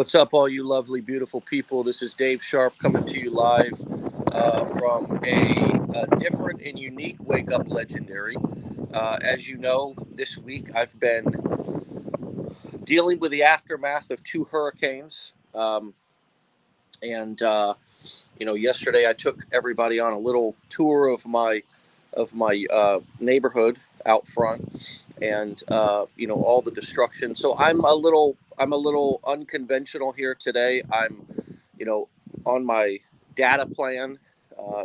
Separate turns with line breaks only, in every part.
What's up, all you lovely, beautiful people? This is Dave Sharpe coming to you live from a different and unique Wake Up Legendary. As you know, this week I've been dealing with the aftermath of two hurricanes. Yesterday I took everybody on a little tour of my neighborhood out front, and all the destruction. So I'm a little unconventional here today. I'm on my data plan.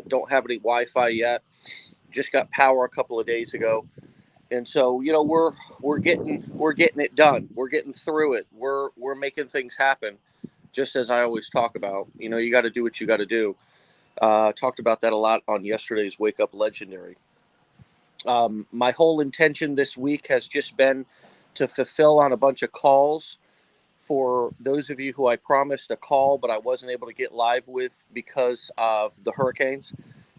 Don't have any Wi-Fi yet. Just got power a couple of days ago, and so we're getting it done. We're getting through it. We're making things happen. Just as I always talk about, you got to do what you got to do. Talked about that a lot on yesterday's Wake Up Legendary. My whole intention this week has just been to fulfill on a bunch of calls for those of you who I promised a call, but I wasn't able to get live with because of the hurricanes.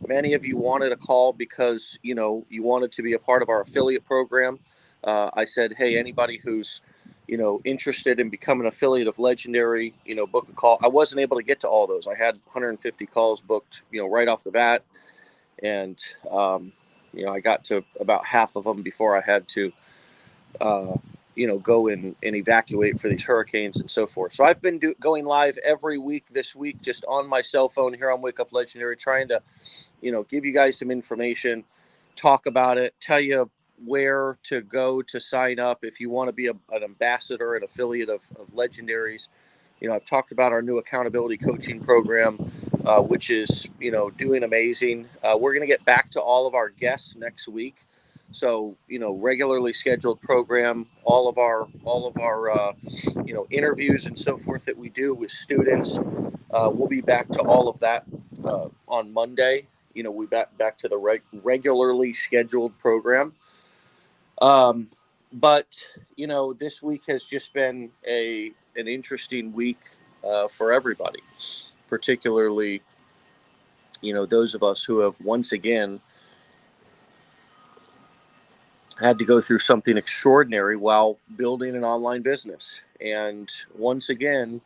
Many of you wanted a call because, you wanted to be a part of our affiliate program. I said, hey, anybody who's, interested in becoming an affiliate of Legendary, book a call. I wasn't able to get to all those. I had 150 calls booked, right off the bat. And, I got to about half of them before I had to, go and evacuate for these hurricanes and so forth. So I've been going live every week this week, just on my cell phone here on Wake Up Legendary, trying to, give you guys some information, talk about it, tell you where to go to sign up if you want to be an ambassador, an affiliate of Legendaries. I've talked about our new accountability coaching program, which is, doing amazing. We're going to get back to all of our guests next week. So, regularly scheduled program, all of our interviews and so forth that we do with students. We'll be back to all of that on Monday. We back to the regularly scheduled program. But this week has just been an interesting week for everybody, particularly those of us who have once again had to go through something extraordinary while building an online business. And once again,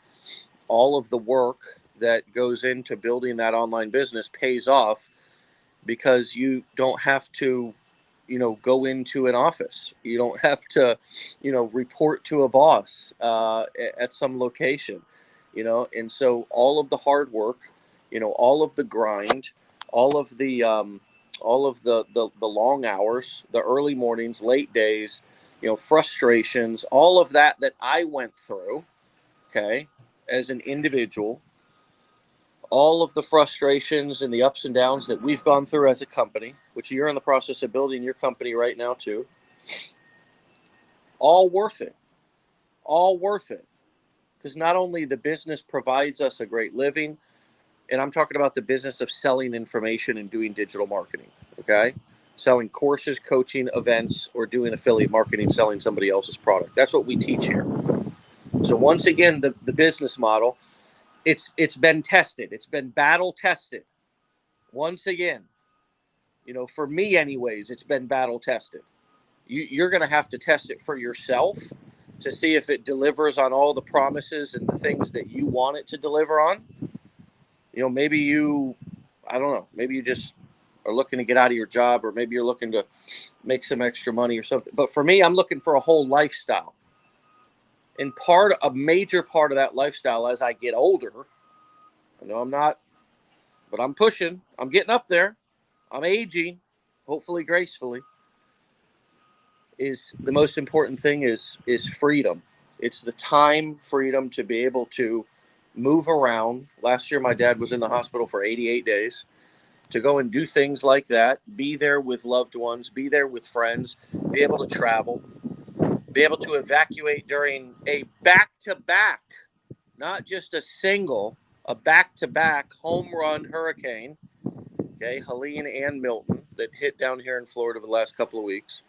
all of the work that goes into building that online business pays off because you don't have to, go into an office. You don't have to, report to a boss at some location, and so all of the hard work, all of the grind, all of the long hours, the early mornings, late days, frustrations, all of that I went through, okay, as an individual, all of the frustrations and the ups and downs that we've gone through as a company, which you're in the process of building your company right now too, all worth it. All worth it. Because not only the business provides us a great living, and I'm talking about the business of selling information and doing digital marketing, okay? Selling courses, coaching, events, or doing affiliate marketing, selling somebody else's product. That's what we teach here. So once again, the business model, it's been tested. It's been battle tested. Once again, for me anyways, it's been battle tested. You're going to have to test it for yourself to see if it delivers on all the promises and the things that you want it to deliver on. Maybe I don't know, maybe you just are looking to get out of your job, or maybe you're looking to make some extra money or something. But for me, I'm looking for a whole lifestyle. And a major part of that lifestyle as I get older, I know I'm not, but I'm pushing, I'm getting up there, I'm aging, hopefully gracefully, is the most important thing is freedom. It's the time freedom to be able to move around. Last year, my dad was in the hospital for 88 days. To go and do things like that, be there with loved ones, be there with friends, be able to travel, be able to evacuate during a back-to-back, not just a back-to-back home run hurricane, okay, Helene and Milton, that hit down here in Florida the last couple of weeks.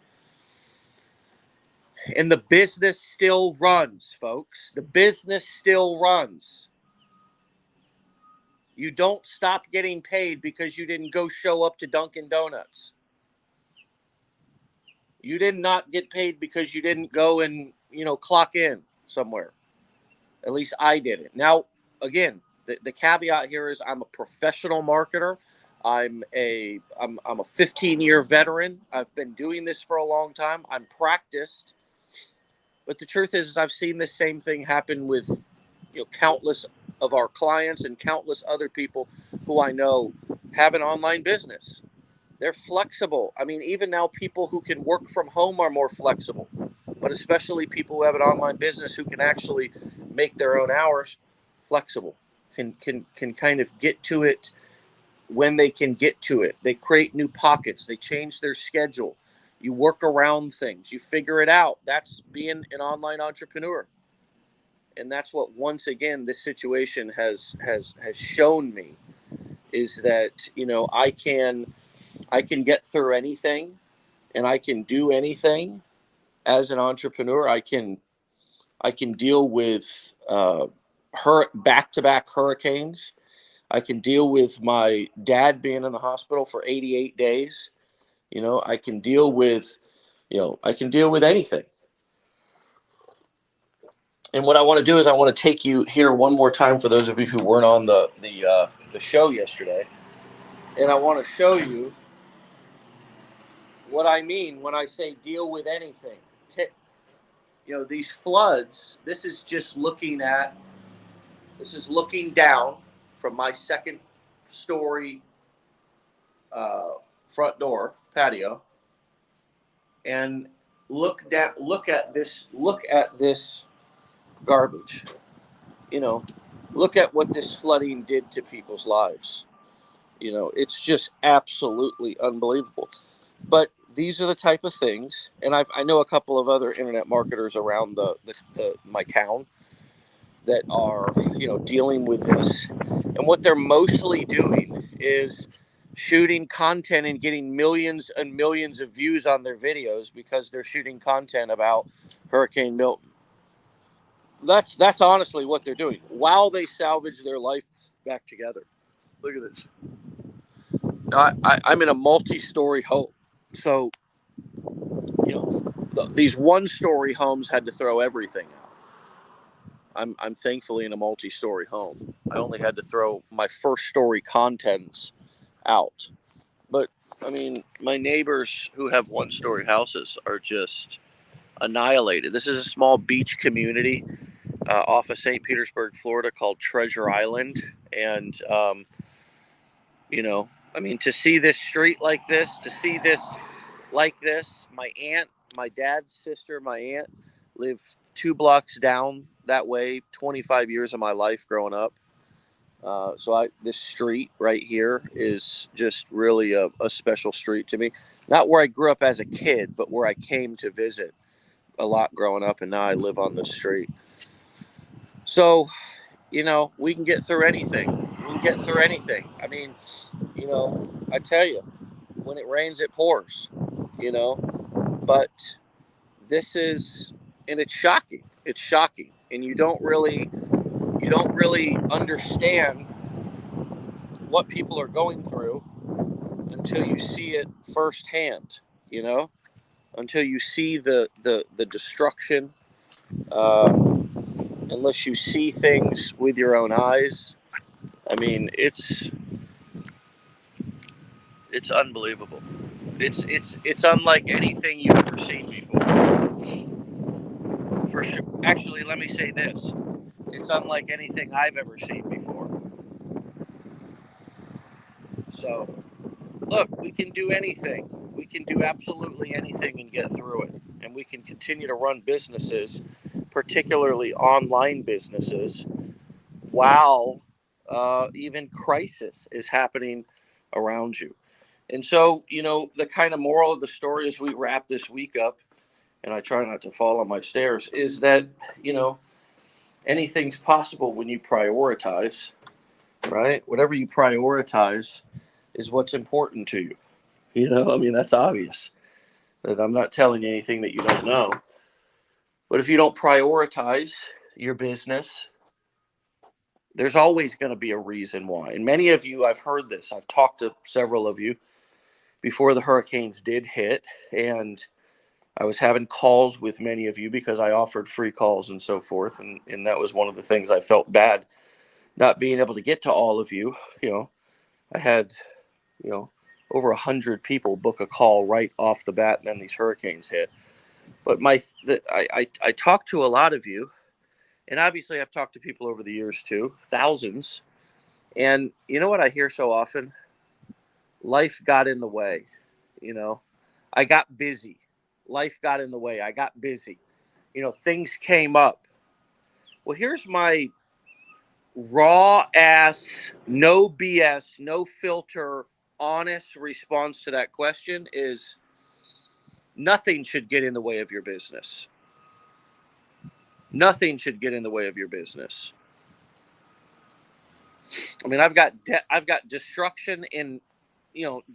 And the business still runs, folks. The business still runs. You don't stop getting paid because you didn't go show up to Dunkin' Donuts. You did not get paid because you didn't go and, clock in somewhere. At least I didn't. Now, again, the caveat here is I'm a professional marketer. I'm a 15-year veteran. I've been doing this for a long time. I'm practiced. But the truth is I've seen the same thing happen with countless of our clients and countless other people who I know have an online business. They're flexible. I mean, even now, people who can work from home are more flexible, but especially people who have an online business who can actually make their own hours flexible, can kind of get to it when they can get to it. They create new pockets. They change their schedule. You work around things. You figure it out. That's being an online entrepreneur. And that's what, once again, this situation has shown me, is that I can get through anything, and I can do anything as an entrepreneur. I can deal with back-to-back hurricanes. I can deal with my dad being in the hospital for 88 days. I can deal with anything. And what I want to do is I want to take you here one more time for those of you who weren't on the show yesterday, and I want to show you what I mean when I say deal with anything. These floods. This is looking down from my second story front door patio, and look down. Look at this garbage. Look at what this flooding did to people's lives. It's just absolutely unbelievable. But these are the type of things, and I know a couple of other internet marketers around my town that are dealing with this, and what they're mostly doing is shooting content and getting millions and millions of views on their videos because they're shooting content about Hurricane Milton. That's honestly what they're doing while they salvage their life back together. Look at this. Now, I'm in a multi-story home, so these one-story homes had to throw everything out. I'm thankfully in a multi-story home. I only had to throw my first-story contents out. But I mean, my neighbors who have one-story houses are just annihilated. This is a small beach community off of St. Petersburg, Florida, called Treasure Island, and I mean, to see this street like this, my aunt, my dad's sister, my aunt lived 2 blocks down that way, 25 years of my life growing up. So this street right here is just really a special street to me. Not where I grew up as a kid, but where I came to visit a lot growing up, and now I live on this street. So, we can get through anything. We can get through anything. I mean, I tell you, when it rains, it pours, but and it's shocking. It's shocking. And you don't really understand what people are going through until you see it firsthand, until you see the destruction, unless you see things with your own eyes. I mean, it's unbelievable. It's unlike anything you've ever seen before. For sure. Actually, let me say this. It's unlike anything I've ever seen before. So, look, we can do anything. We can do absolutely anything and get through it. And we can continue to run businesses, particularly online businesses, while even crisis is happening around you. And so, the kind of moral of the story as we wrap this week up, and I try not to fall on my stairs, is that, anything's possible when you prioritize, right? Whatever you prioritize is what's important to you. I mean, that's obvious. That I'm not telling you anything that you don't know. But if you don't prioritize your business, there's always going to be a reason why. And many of you, I've heard this. I've talked to several of you before the hurricanes did hit. And, I was having calls with many of you because I offered free calls and so forth. And that was one of the things I felt bad not being able to get to all of you. I had, over 100 people book a call right off the bat, and then these hurricanes hit. But I talked to a lot of you, and obviously I've talked to people over the years too, thousands. And you know what I hear so often? Life got in the way. I got busy. Life got in the way. I got busy. Things came up. Well, here's my raw ass, no BS, no filter, honest response to that question is nothing should get in the way of your business. Nothing should get in the way of your business. I mean, I've got destruction in,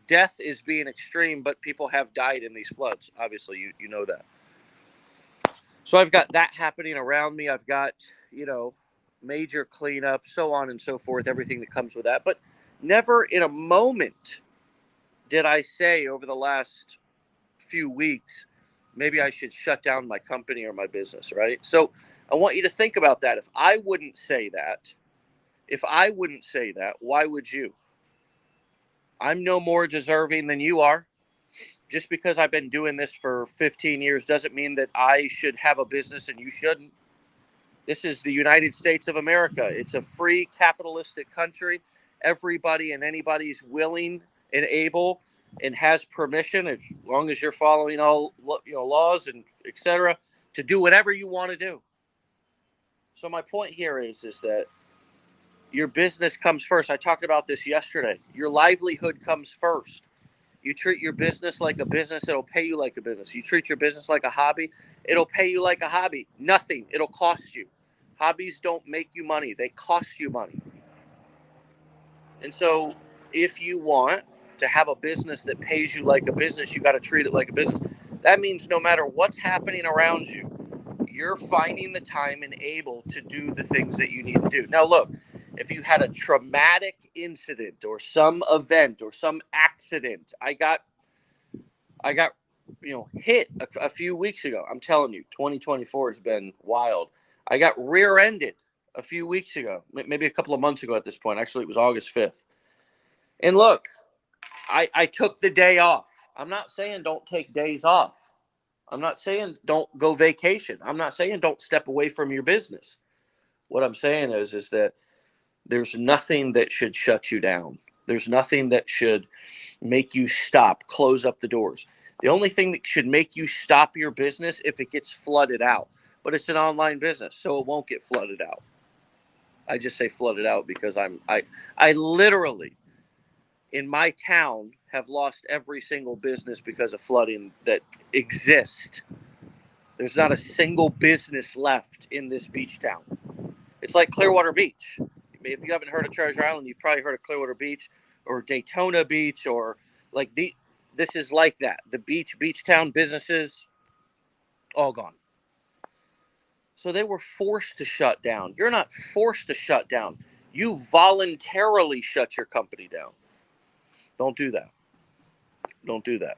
death is being extreme, but people have died in these floods. Obviously, you know that. So I've got that happening around me. I've got, major cleanup, so on and so forth, everything that comes with that. But never in a moment did I say over the last few weeks, maybe I should shut down my company or my business, right? So I want you to think about that. If I wouldn't say that, why would you? I'm no more deserving than you are. Just because I've been doing this for 15 years doesn't mean that I should have a business and you shouldn't. This is the United States of America. It's a free capitalistic country. Everybody and anybody's willing and able and has permission, as long as you're following all laws and etc., to do whatever you want to do. So my point here is that your business comes first. I talked about this yesterday. Your livelihood comes first. You treat your business like a business, it'll pay you like a business. You treat your business like a hobby, it'll pay you like a hobby. Nothing. It'll cost you. Hobbies don't make you money. They cost you money. And so if you want to have a business that pays you like a business, you got to treat it like a business. That means no matter what's happening around you, you're finding the time and able to do the things that you need to do. Now, look, if you had a traumatic incident or some event or some accident, I got hit a few weeks ago. I'm telling you, 2024 has been wild. I got rear-ended a few weeks ago, maybe a couple of months ago at this point. Actually, it was August 5th. And look, I took the day off. I'm not saying don't take days off. I'm not saying don't go vacation. I'm not saying don't step away from your business. What I'm saying is that there's nothing that should shut you down. There's nothing that should make you stop, close up the doors. The only thing that should make you stop your business if it gets flooded out. But it's an online business, so it won't get flooded out. I just say flooded out because I literally in my town have lost every single business because of flooding that exists. There's not a single business left in this beach town. It's like Clearwater Beach. If you haven't heard of Treasure Island, you've probably heard of Clearwater Beach or Daytona Beach or this is like that. The beach town businesses, all gone. So they were forced to shut down. You're not forced to shut down. You voluntarily shut your company down. Don't do that. Don't do that.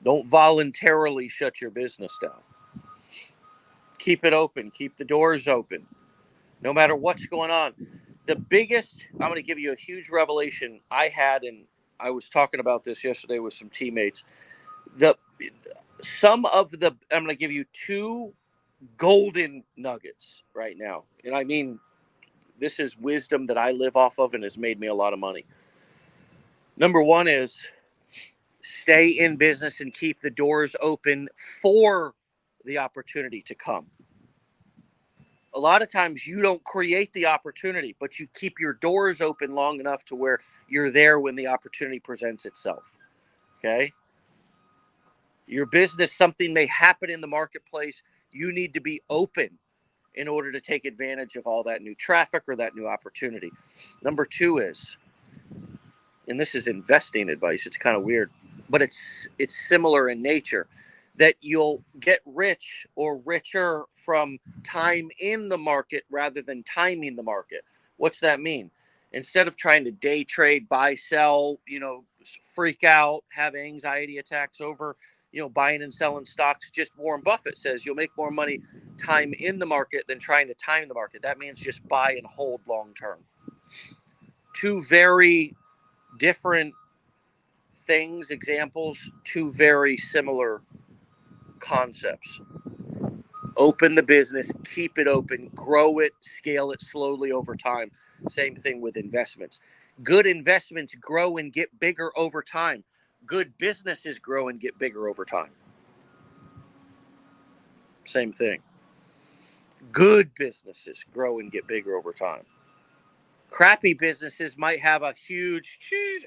Don't voluntarily shut your business down. Keep it open. Keep the doors open. No matter what's going on. I'm going to give you a huge revelation I had, and I was talking about this yesterday with some teammates. I'm going to give you two golden nuggets right now. And I mean, this is wisdom that I live off of and has made me a lot of money. Number one is stay in business and keep the doors open for the opportunity to come. A lot of times you don't create the opportunity, but you keep your doors open long enough to where you're there when the opportunity presents itself. Okay? Your business, something may happen in the marketplace. You need to be open in order to take advantage of all that new traffic or that new opportunity. Number two is, and this is investing advice, it's kind of weird, but it's similar in nature, that you'll get rich or richer from time in the market rather than timing the market. What's that mean? Instead of trying to day trade, buy, sell, freak out, have anxiety attacks over, buying and selling stocks. Just Warren Buffett says you'll make more money time in the market than trying to time the market. That means just buy and hold long term. Two very different things, examples, two very similar concepts. Open the business, keep it open, grow it, scale it slowly over time. Same thing with investments. Good investments grow and get bigger over time. Good businesses grow and get bigger over time. Same thing. Good businesses grow and get bigger over time. Crappy businesses might have a huge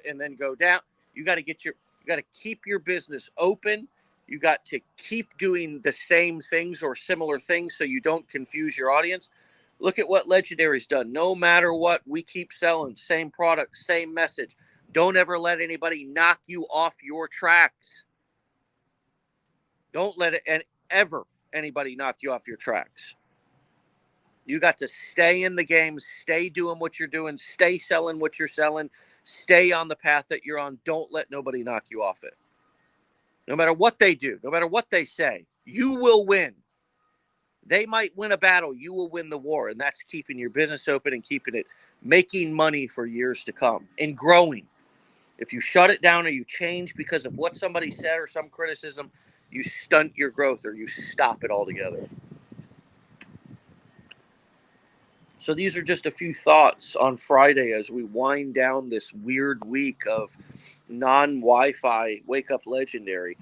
and then go down. You got to keep your business open. You got to keep doing the same things or similar things so you don't confuse your audience. Look at what Legendary's done. No matter what, we keep selling same product, same message. Don't ever let anybody knock you off your tracks. Don't let anybody knock you off your tracks. You got to stay in the game, stay doing what you're doing, stay selling what you're selling, stay on the path that you're on. Don't let nobody knock you off it. No matter what they do, no matter what they say, you will win. They might win a battle. You will win the war. And that's keeping your business open and keeping it making money for years to come and growing. If you shut it down or you change because of what somebody said or some criticism, you stunt your growth or you stop it altogether. So these are just a few thoughts on Friday as we wind down this weird week of non-Wi-Fi Wake Up Legendary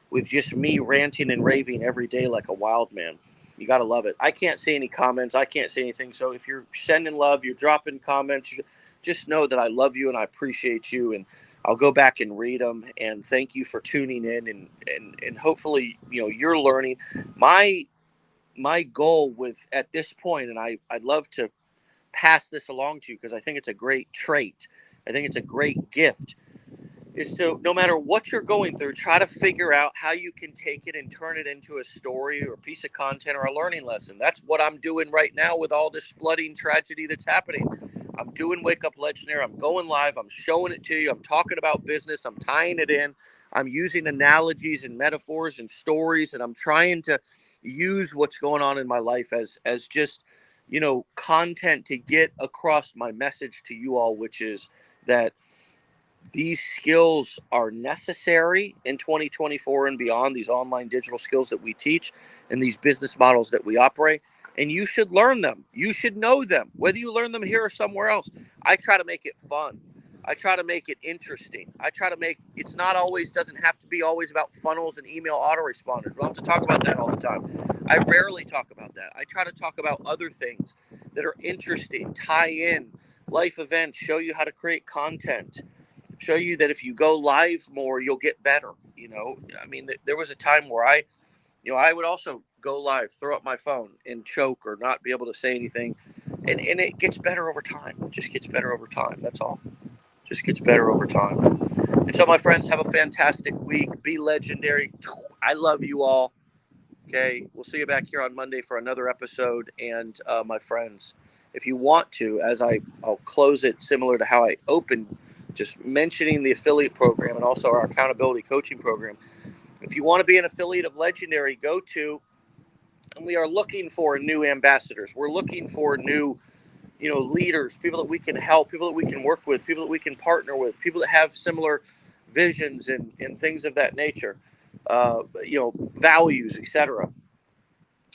with just me ranting and raving every day like a wild man. You got to love it. I can't see any comments. I can't see anything. So if you're sending love, you're dropping comments, just know that I love you and I appreciate you. And I'll go back and read them. And thank you for tuning in. And hopefully, you're learning. My goal with at this point, and I'd love to pass this along to you because I think it's a great trait. I think it's a great gift, is to, no matter what you're going through, try to figure out how you can take it and turn it into a story or a piece of content or a learning lesson. That's what I'm doing right now with all this flooding tragedy that's happening. I'm doing Wake Up Legendary. I'm going live. I'm showing it to you. I'm talking about business. I'm tying it in. I'm using analogies and metaphors and stories, and I'm trying to use what's going on in my life as just, content to get across my message to you all, which is that these skills are necessary in 2024 and beyond, these online digital skills that we teach and these business models that we operate. And you should learn them. You should know them, whether you learn them here or somewhere else. I try to make it fun. I try to make it interesting. I try to make it's not always, doesn't have to be always about funnels and email autoresponders. We don't have to talk about that all the time. I rarely talk about that. I try to talk about other things that are interesting, tie in life events, show you how to create content, show you that if you go live more, you'll get better. There was a time where I would also go live, throw up my phone and choke or not be able to say anything. And it gets better over time. It just gets better over time. That's all. Just gets better over time. And so, my friends, have a fantastic week. Be legendary. I love you all. Okay. We'll see you back here on Monday for another episode. And my friends, if you want to, I'll close it similar to how I opened, just mentioning the affiliate program and also our accountability coaching program. If you want to be an affiliate of Legendary, go to, and we are looking for new ambassadors. We're looking for new, leaders, people that we can help, people that we can work with, people that we can partner with, people that have similar visions and things of that nature, values, etc.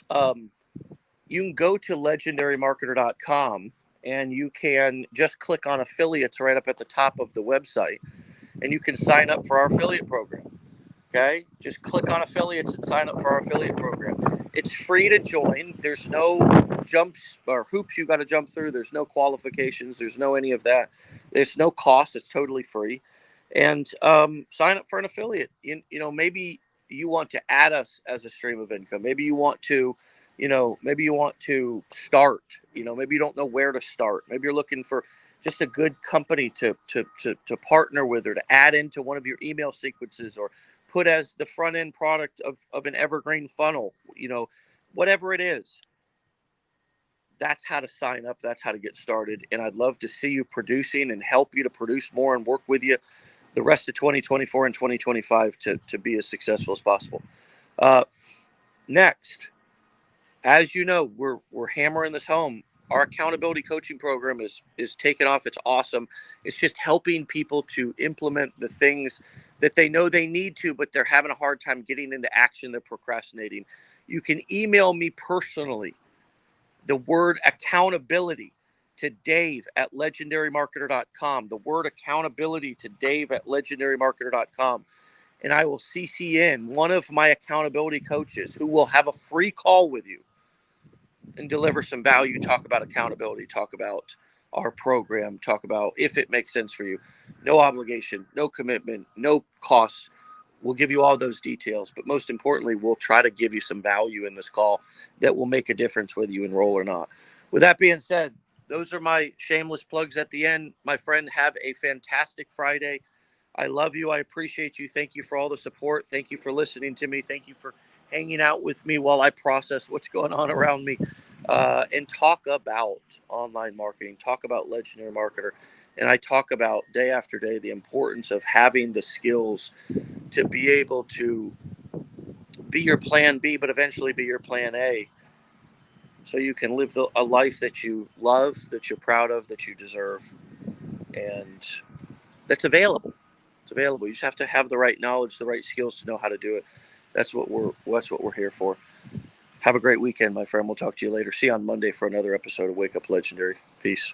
You can go to legendarymarketer.com and you can just click on affiliates right up at the top of the website, and you can sign up for our affiliate program. Okay, just click on affiliates and sign up for our affiliate program. It's free to join. There's no jumps or hoops you got to jump through. There's no qualifications. There's no any of that. There's no cost. It's totally free. And sign up for an affiliate. Maybe you want to add us as a stream of income. Maybe you want to, start. Maybe you don't know where to start. Maybe you're looking for just a good company to partner with or to add into one of your email sequences or put as the front end product of an evergreen funnel, whatever it is. That's how to sign up. That's how to get started. And I'd love to see you producing and help you to produce more and work with you the rest of 2024 and 2025 to be as successful as possible. Uh, Next, as you know, we're hammering this home. Our accountability coaching program is taking off. It's awesome. It's just helping people to implement the things that they know they need to, but they're having a hard time getting into action. They're procrastinating. You can email me personally the word accountability to Dave at legendarymarketer.com. The word accountability to Dave at legendarymarketer.com. And I will CC in one of my accountability coaches who will have a free call with you and deliver some value, talk about accountability, talk about our program, talk about if it makes sense for you. No obligation, no commitment, no cost. We'll give you all those details, but most importantly, we'll try to give you some value in this call that will make a difference whether you enroll or not. With that being said, those are my shameless plugs at the end. My friend, have a fantastic Friday. I love you. I appreciate you. Thank you for all the support. Thank you for listening to me. Thank you for hanging out with me while I process what's going on around me, and talk about online marketing, talk about Legendary Marketer. And I talk about day after day the importance of having the skills to be able to be your plan B, but eventually be your plan A, so you can live a life that you love, that you're proud of, that you deserve, and that's available. It's available. You just have to have the right knowledge, the right skills to know how to do it. That's what we're here for. Have a great weekend, my friend. We'll talk to you later. See you on Monday for another episode of Wake Up Legendary. Peace.